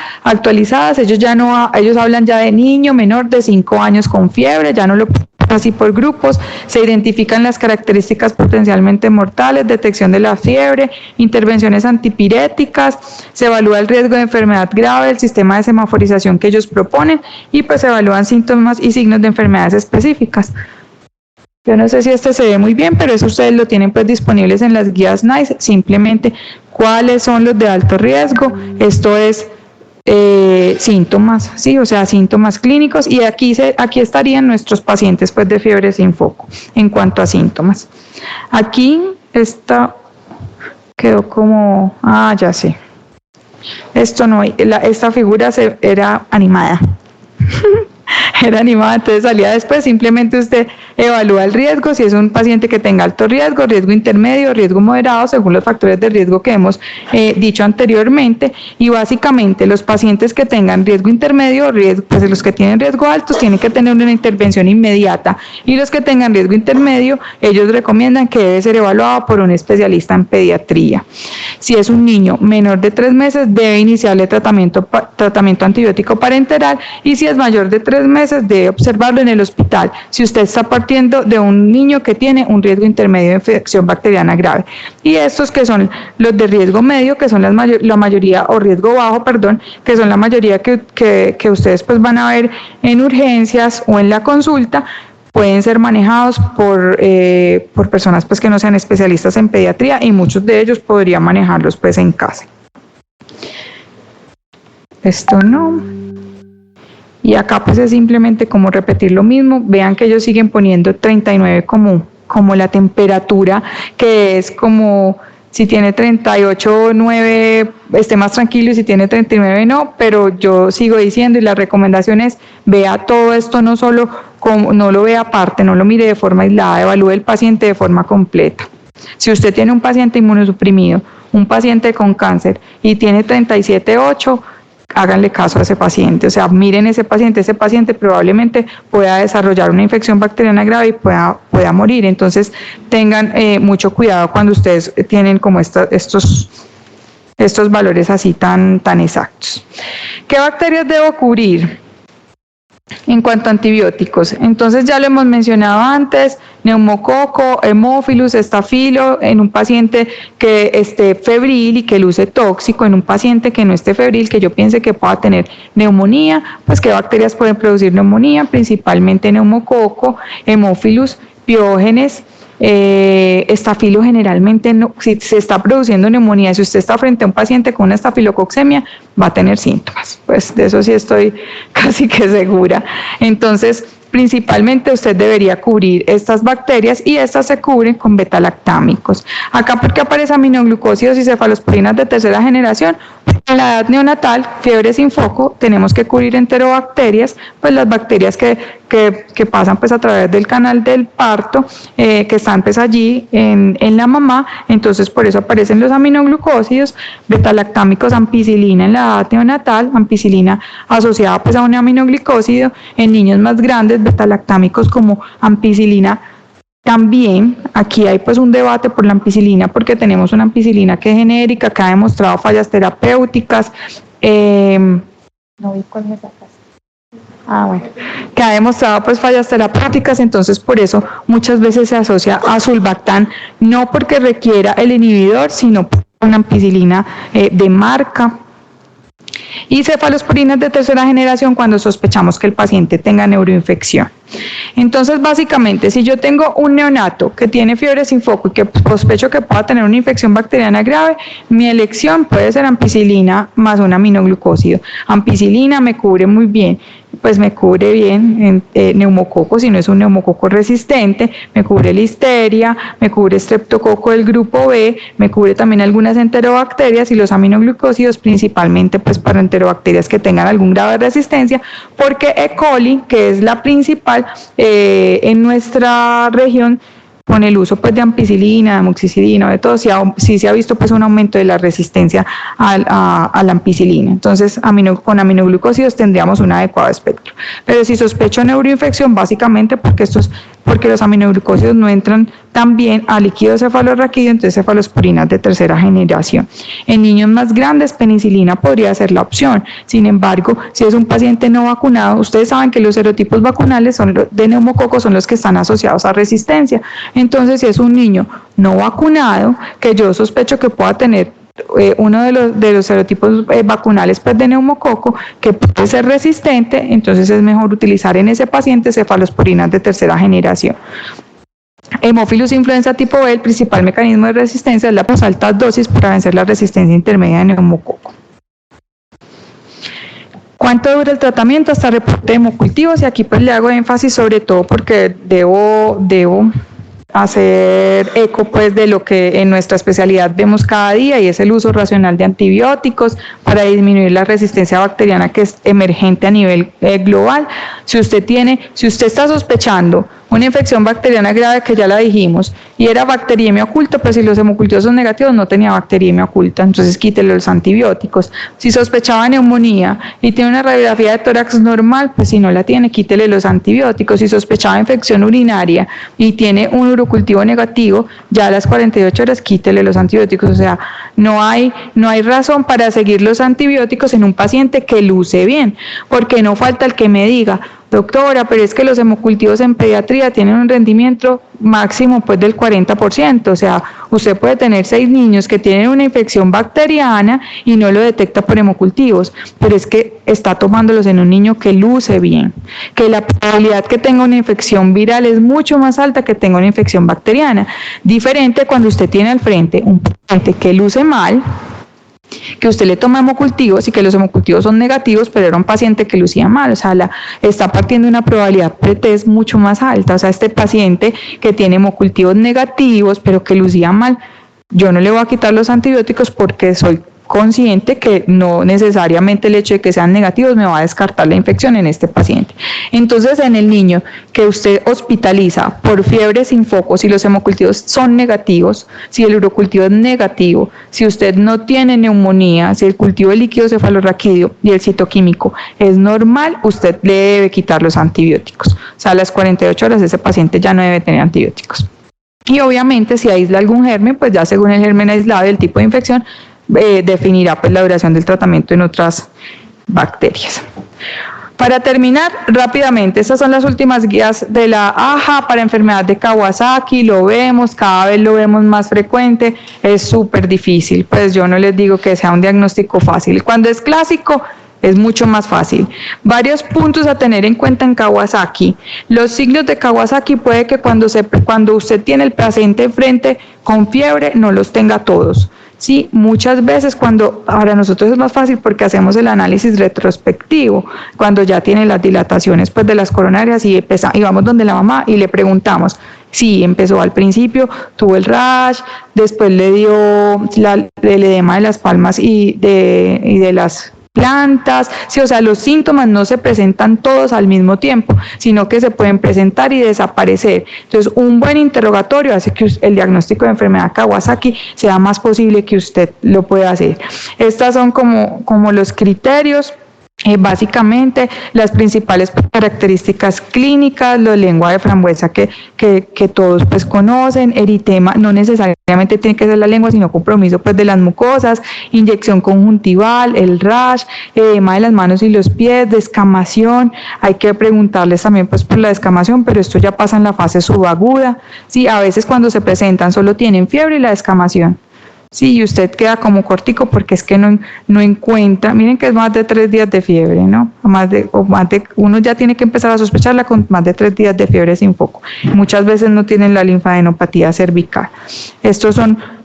Ellos hablan ya de niño menor de 5 años con fiebre, ya no lo así por grupos, se identifican las características potencialmente mortales, detección de la fiebre, intervenciones antipiréticas, se evalúa el riesgo de enfermedad grave, el sistema de semaforización que ellos proponen y pues se evalúan síntomas y signos de enfermedades específicas. Yo no sé si este se ve muy bien, pero eso ustedes lo tienen pues disponibles en las guías NICE, simplemente cuáles son los de alto riesgo, esto es síntomas, ¿sí? O sea, síntomas clínicos, y aquí estarían nuestros pacientes pues de fiebre sin foco en cuanto a síntomas. Aquí esta quedó como, ya sé, esto no, esta figura era animada. Era animada, entonces salía después, simplemente usted evalúa el riesgo, si es un paciente que tenga alto riesgo, riesgo intermedio, riesgo moderado, según los factores de riesgo que hemos dicho anteriormente, y básicamente los pacientes que tengan riesgo intermedio, pues los que tienen riesgo altos tienen que tener una intervención inmediata, y los que tengan riesgo intermedio, ellos recomiendan que debe ser evaluado por un especialista en pediatría. Si es un niño menor de 3 meses, debe iniciarle tratamiento antibiótico parenteral, y si es mayor de 3 meses, debe observarlo en el hospital si usted está partiendo de un niño que tiene un riesgo intermedio de infección bacteriana grave. Y estos que son los de riesgo medio, que son la mayoría, o riesgo bajo, perdón, que son la mayoría que ustedes pues van a ver en urgencias o en la consulta, pueden ser manejados por personas pues que no sean especialistas en pediatría, y muchos de ellos podrían manejarlos pues en casa. Esto no. Y acá pues es simplemente como repetir lo mismo. Vean que ellos siguen poniendo 39 como la temperatura, que es como si tiene 38,9 esté más tranquilo, y si tiene 39 no, pero yo sigo diciendo, y la recomendación es vea todo esto, no solo no lo vea aparte, no lo mire de forma aislada, evalúe el paciente de forma completa. Si usted tiene un paciente inmunosuprimido, un paciente con cáncer y tiene 37,8, háganle caso a ese paciente, o sea, miren ese paciente probablemente pueda desarrollar una infección bacteriana grave y pueda morir. Entonces tengan mucho cuidado cuando ustedes tienen como estos valores así tan exactos. ¿Qué bacterias debo cubrir en cuanto a antibióticos? Entonces ya lo hemos mencionado antes: neumococo, hemófilus, estafilo en un paciente que esté febril y que luce tóxico. En un paciente que no esté febril, que yo piense que pueda tener neumonía, pues ¿qué bacterias pueden producir neumonía? Principalmente neumococo, hemófilus, piógenes. Estafilo generalmente no. Si se está produciendo neumonía, si usted está frente a un paciente con una estafilococcemia, va a tener síntomas, pues de eso sí estoy casi que segura. Entonces principalmente usted debería cubrir estas bacterias, y estas se cubren con betalactámicos. Acá, porque aparece aminoglucósidos y cefalosporinas de tercera generación, en la edad neonatal, fiebre sin foco, tenemos que cubrir enterobacterias, pues las bacterias que pasan pues a través del canal del parto, que están pues allí en la mamá. Entonces por eso aparecen los aminoglucósidos, betalactámicos, ampicilina en la edad neonatal, ampicilina asociada pues a un aminoglucósido. En niños más grandes, betalactámicos como ampicilina. También aquí hay pues un debate por la ampicilina, porque tenemos una ampicilina que es genérica, que ha demostrado fallas terapéuticas, no vi cuál me sacas. Bueno, que ha demostrado pues fallas terapéuticas. Entonces por eso muchas veces se asocia a sulbactam, no porque requiera el inhibidor, sino por una ampicilina de marca. Y cefalosporinas de tercera generación cuando sospechamos que el paciente tenga neuroinfección. Entonces básicamente, si yo tengo un neonato que tiene fiebre sin foco y que sospecho que pueda tener una infección bacteriana grave, mi elección puede ser ampicilina más un aminoglucósido. Ampicilina me cubre muy bien, pues me cubre bien neumococo, si no es un neumococo resistente, me cubre listeria, me cubre streptococo del grupo B, me cubre también algunas enterobacterias, y los aminoglucósidos principalmente pues para enterobacterias que tengan algún grado de resistencia, porque E. coli, que es la principal en nuestra región, con el uso pues de ampicilina, de amoxicilina, de todo, sí se ha visto pues un aumento de la resistencia a la ampicilina. Entonces, con aminoglucósidos tendríamos un adecuado espectro. Pero si sospecho neuroinfección, básicamente porque los aminoglucósidos no entran tan bien a líquido cefalorraquídeo, entonces cefalosporinas de tercera generación. En niños más grandes, penicilina podría ser la opción. Sin embargo, si es un paciente no vacunado, ustedes saben que los serotipos vacunales de neumococo son los que están asociados a resistencia. Entonces, si es un niño no vacunado, que yo sospecho que pueda tener uno de los serotipos vacunales pues, de neumococo que puede ser resistente, entonces es mejor utilizar en ese paciente cefalosporinas de tercera generación. Hemófilus influenza tipo B, el principal mecanismo de resistencia es las altas dosis para vencer la resistencia intermedia de neumococo. ¿Cuánto dura el tratamiento? Hasta reporte de hemocultivos, y aquí pues le hago énfasis sobre todo porque debo hacer eco pues de lo que en nuestra especialidad vemos cada día, y es el uso racional de antibióticos para disminuir la resistencia bacteriana que es emergente a nivel global. Si usted está sospechando una infección bacteriana grave, que ya la dijimos, y era bacteriemia oculta, pues si los hemocultivos son negativos no tenía bacteriemia oculta, entonces quítele los antibióticos. Si sospechaba neumonía y tiene una radiografía de tórax normal, pues si no la tiene, quítele los antibióticos. Si sospechaba infección urinaria y tiene un urocultivo negativo, ya a las 48 horas quítele los antibióticos. O sea, no hay razón para seguir los antibióticos en un paciente que luce bien, porque no falta el que me diga: doctora, pero es que los hemocultivos en pediatría tienen un rendimiento máximo pues del 40%, o sea, usted puede tener 6 niños que tienen una infección bacteriana y no lo detecta por hemocultivos, pero es que está tomándolos en un niño que luce bien, que la probabilidad que tenga una infección viral es mucho más alta que tenga una infección bacteriana, diferente cuando usted tiene al frente un paciente que luce mal, que usted le toma hemocultivos y que los hemocultivos son negativos, pero era un paciente que lucía mal, o sea, está partiendo de una probabilidad pretest mucho más alta. O sea, este paciente que tiene hemocultivos negativos, pero que lucía mal, yo no le voy a quitar los antibióticos porque soy consciente que no necesariamente el hecho de que sean negativos me va a descartar la infección en este paciente. Entonces, en el niño que usted hospitaliza por fiebre sin foco, si los hemocultivos son negativos, si el urocultivo es negativo, si usted no tiene neumonía, si el cultivo de líquido cefalorraquídeo y el citoquímico es normal, usted le debe quitar los antibióticos. O sea, a las 48 horas ese paciente ya no debe tener antibióticos. Y obviamente, si aísla algún germen, pues ya según el germen aislado y el tipo de infección, definirá pues la duración del tratamiento en otras bacterias. Para terminar, rápidamente, estas son las últimas guías de la AHA para enfermedad de Kawasaki. Lo vemos, cada vez lo vemos más frecuente, es súper difícil, pues yo no les digo que sea un diagnóstico fácil. Cuando es clásico, es mucho más fácil. Varios puntos a tener en cuenta en Kawasaki. Los signos de Kawasaki puede que cuando usted tiene el paciente enfrente con fiebre no los tenga todos. Sí, muchas veces para nosotros es más fácil porque hacemos el análisis retrospectivo, cuando ya tiene las dilataciones pues de las coronarias y vamos donde la mamá y le preguntamos. Sí, empezó al principio, tuvo el rash, después le dio el edema de las palmas y de las plantas, sí, o sea, los síntomas no se presentan todos al mismo tiempo, sino que se pueden presentar y desaparecer. Entonces, un buen interrogatorio hace que el diagnóstico de enfermedad Kawasaki sea más posible que usted lo pueda hacer. Estas son como los criterios. Básicamente las principales características clínicas, la lengua de frambuesa que todos pues conocen, eritema, no necesariamente tiene que ser la lengua, sino compromiso pues de las mucosas, inyección conjuntival, el rash, edema de las manos y los pies, descamación. Hay que preguntarles también pues por la descamación, pero esto ya pasa en la fase subaguda. Sí, a veces cuando se presentan solo tienen fiebre y la descamación. Sí, y usted queda como cortico porque es que no encuentra, miren que es más de 3 días de fiebre, ¿no? Uno ya tiene que empezar a sospecharla con más de 3 días de fiebre sin foco. Muchas veces no tienen la linfadenopatía cervical.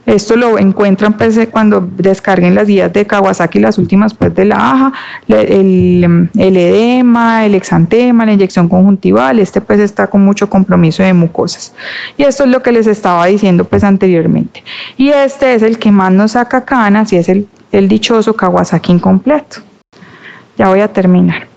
Esto lo encuentran pues, cuando descarguen las guías de Kawasaki, las últimas pues de la AHA, el edema, el exantema, la inyección conjuntival, pues está con mucho compromiso de mucosas. Y esto es lo que les estaba diciendo pues anteriormente. Y este es el que más nos saca canas y es el dichoso Kawasaki incompleto. Ya voy a terminar.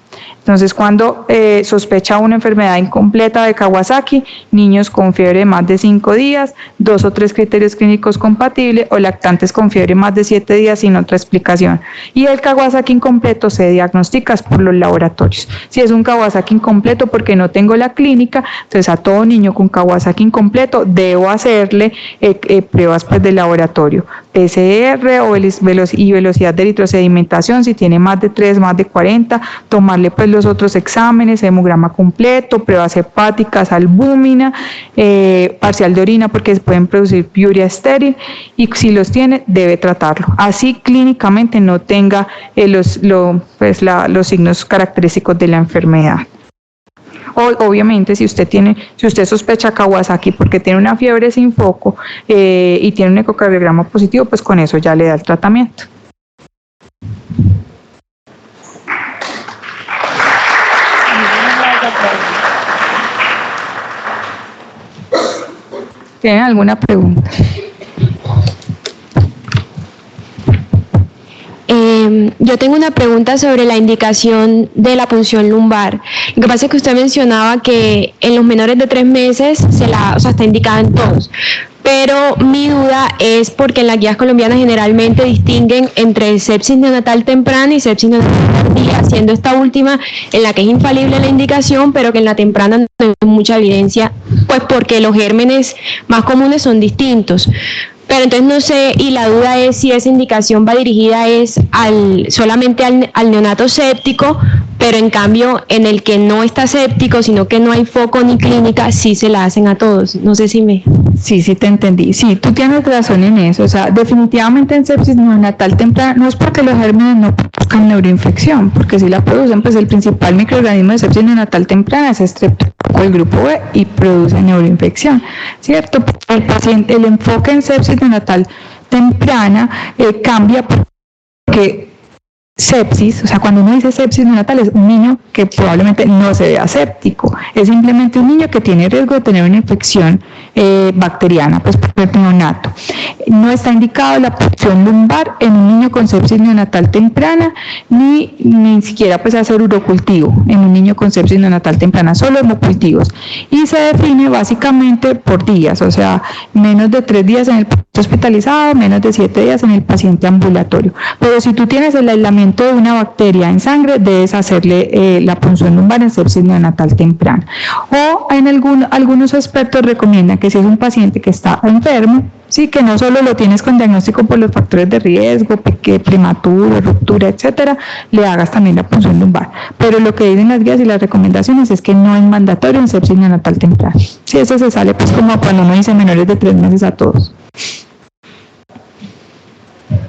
Entonces, cuando sospecha una enfermedad incompleta de Kawasaki, niños con fiebre de más de 5 días, 2 o 3 criterios clínicos compatibles o lactantes con fiebre más de 7 días sin otra explicación. Y el Kawasaki incompleto se diagnostica por los laboratorios. Si es un Kawasaki incompleto porque no tengo la clínica, entonces a todo niño con Kawasaki incompleto debo hacerle pruebas pues, de laboratorio, PCR y velocidad de eritrosedimentación, si tiene más de 3, más de 40, tomarle pues los otros exámenes, hemograma completo, pruebas hepáticas, albúmina, parcial de orina porque se pueden producir piuria estéril y si los tiene debe tratarlo. Así clínicamente no tenga los signos característicos de la enfermedad. Obviamente, si usted sospecha Kawasaki porque tiene una fiebre sin foco y tiene un ecocardiograma positivo, pues con eso ya le da el tratamiento. ¿Tienen alguna pregunta? Yo tengo una pregunta sobre la indicación de la punción lumbar. Lo que pasa es que usted mencionaba que en los menores de 3 meses está indicada en todos. Pero mi duda es porque en las guías colombianas generalmente distinguen entre sepsis neonatal temprana y sepsis neonatal tardía, siendo esta última en la que es infalible la indicación, pero que en la temprana no hay mucha evidencia, pues porque los gérmenes más comunes son distintos. Pero entonces no sé, y la duda es si esa indicación va dirigida solamente al neonato séptico, pero en cambio en el que no está séptico, sino que no hay foco ni clínica, sí se la hacen a todos. No sé si me... Sí, te entendí. Sí, tú tienes razón en eso. O sea, definitivamente en sepsis neonatal temprana no es porque los gérmenes no produzcan neuroinfección, porque si la producen, pues el principal microorganismo de sepsis neonatal temprana es Streptococcus del grupo B y produce neuroinfección, ¿cierto? El enfoque en sepsis neonatal temprana cambia porque sepsis, o sea, cuando uno dice sepsis neonatal es un niño que probablemente no se vea séptico, es simplemente un niño que tiene riesgo de tener una infección bacteriana, pues por el neonato. No está indicado la punción lumbar en un niño con sepsis neonatal temprana, ni siquiera pues hacer urocultivo en un niño con sepsis neonatal temprana, solo hemocultivos. Y se define básicamente por días, o sea, menos de 3 días en el paciente hospitalizado, menos de 7 días en el paciente ambulatorio. Pero si tú tienes el aislamiento de una bacteria en sangre, debes hacerle la punción lumbar en sepsis neonatal temprana. O en algunos expertos recomiendan que si es un paciente que está enfermo, sí, que no solo lo tienes con diagnóstico por los factores de riesgo, prematuro, ruptura, etcétera, le hagas también la punción lumbar. Pero lo que dicen las guías y las recomendaciones es que no es mandatorio en sepsis neonatal temprana. Sí, eso se sale pues como cuando uno dice menores de 3 meses a todos.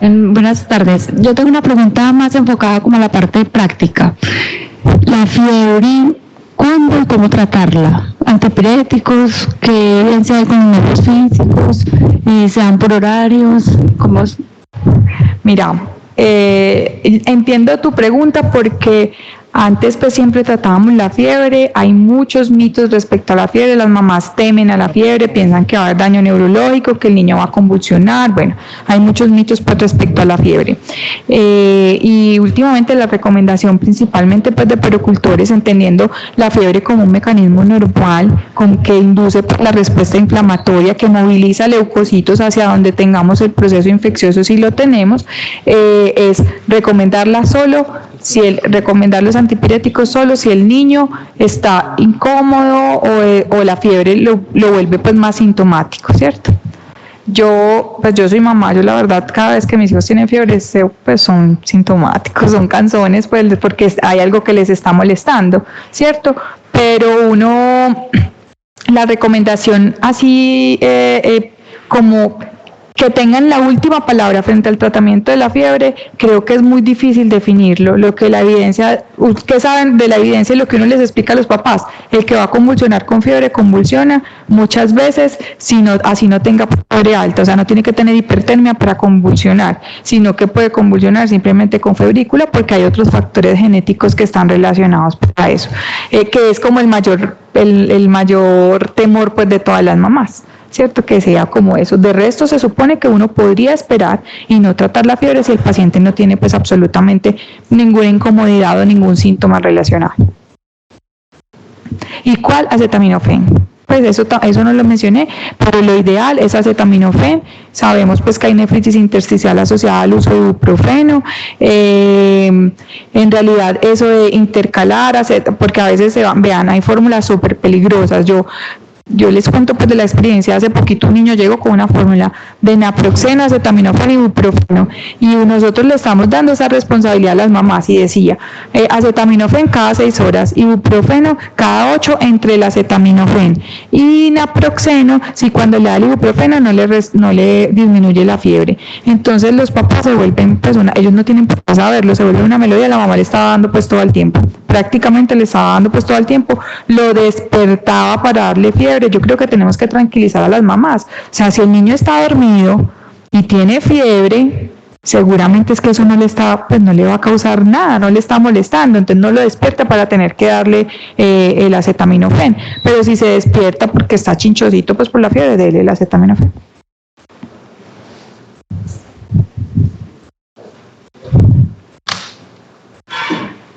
Buenas tardes. Yo tengo una pregunta más enfocada como a la parte práctica. La fiebre, ¿cuándo y cómo tratarla? Antipiréticos, que bien sea con medios físicos, sean por horarios, ¿cómo? Mira, entiendo tu pregunta porque antes pues siempre tratábamos la fiebre, hay muchos mitos respecto a la fiebre, las mamás temen a la fiebre, piensan que va a haber daño neurológico, que el niño va a convulsionar, bueno, hay muchos mitos pues respecto a la fiebre. Y últimamente la recomendación principalmente pues de puericultores, entendiendo la fiebre como un mecanismo normal, que induce pues, la respuesta inflamatoria, que moviliza leucocitos hacia donde tengamos el proceso infeccioso si lo tenemos, es recomendarla solo, recomendar los antipiréticos solo si el niño está incómodo o la fiebre lo vuelve pues más sintomático, ¿cierto? Yo soy mamá, yo la verdad cada vez que mis hijos tienen fiebre pues son sintomáticos, son cansones pues porque hay algo que les está molestando, ¿cierto? Pero la recomendación así como que tengan la última palabra frente al tratamiento de la fiebre, creo que es muy difícil definirlo. Lo que la evidencia, ¿qué saben de la evidencia y lo que uno les explica a los papás? El que va a convulsionar con fiebre convulsiona muchas veces, así no tenga fiebre alta, o sea, no tiene que tener hipertermia para convulsionar, sino que puede convulsionar simplemente con febrícula porque hay otros factores genéticos que están relacionados para eso, que es como el mayor el mayor temor pues de todas las mamás, ¿cierto? Que sea como eso. De resto se supone que uno podría esperar y no tratar la fiebre si el paciente no tiene pues absolutamente ninguna incomodidad o ningún síntoma relacionado. ¿Y cuál? Acetaminofén. Pues eso no lo mencioné, pero lo ideal es acetaminofén. Sabemos pues que hay nefritis intersticial asociada al uso de ibuprofeno. En realidad eso de intercalar, porque a veces vean, hay fórmulas súper peligrosas. Yo les cuento pues de la experiencia. Hace poquito un niño llegó con una fórmula de naproxeno, acetaminofén y ibuprofeno, y nosotros le estamos dando esa responsabilidad a las mamás y decía acetaminofén cada 6 horas, ibuprofeno cada 8 entre el acetaminofén, y naproxeno si cuando le da el ibuprofeno no le disminuye la fiebre. Entonces los papás se vuelven pues ellos no tienen por qué saberlo, se vuelve una melodía, la mamá le estaba dando pues todo el tiempo, prácticamente le estaba dando pues todo el tiempo, lo despertaba para darle fiebre. Yo creo que tenemos que tranquilizar a las mamás. O sea, si el niño está dormido y tiene fiebre, seguramente es que eso no le va a causar nada, no le está molestando, entonces no lo despierta para tener que darle el acetaminofén. Pero si se despierta porque está chinchosito, pues por la fiebre, dele el acetaminofén.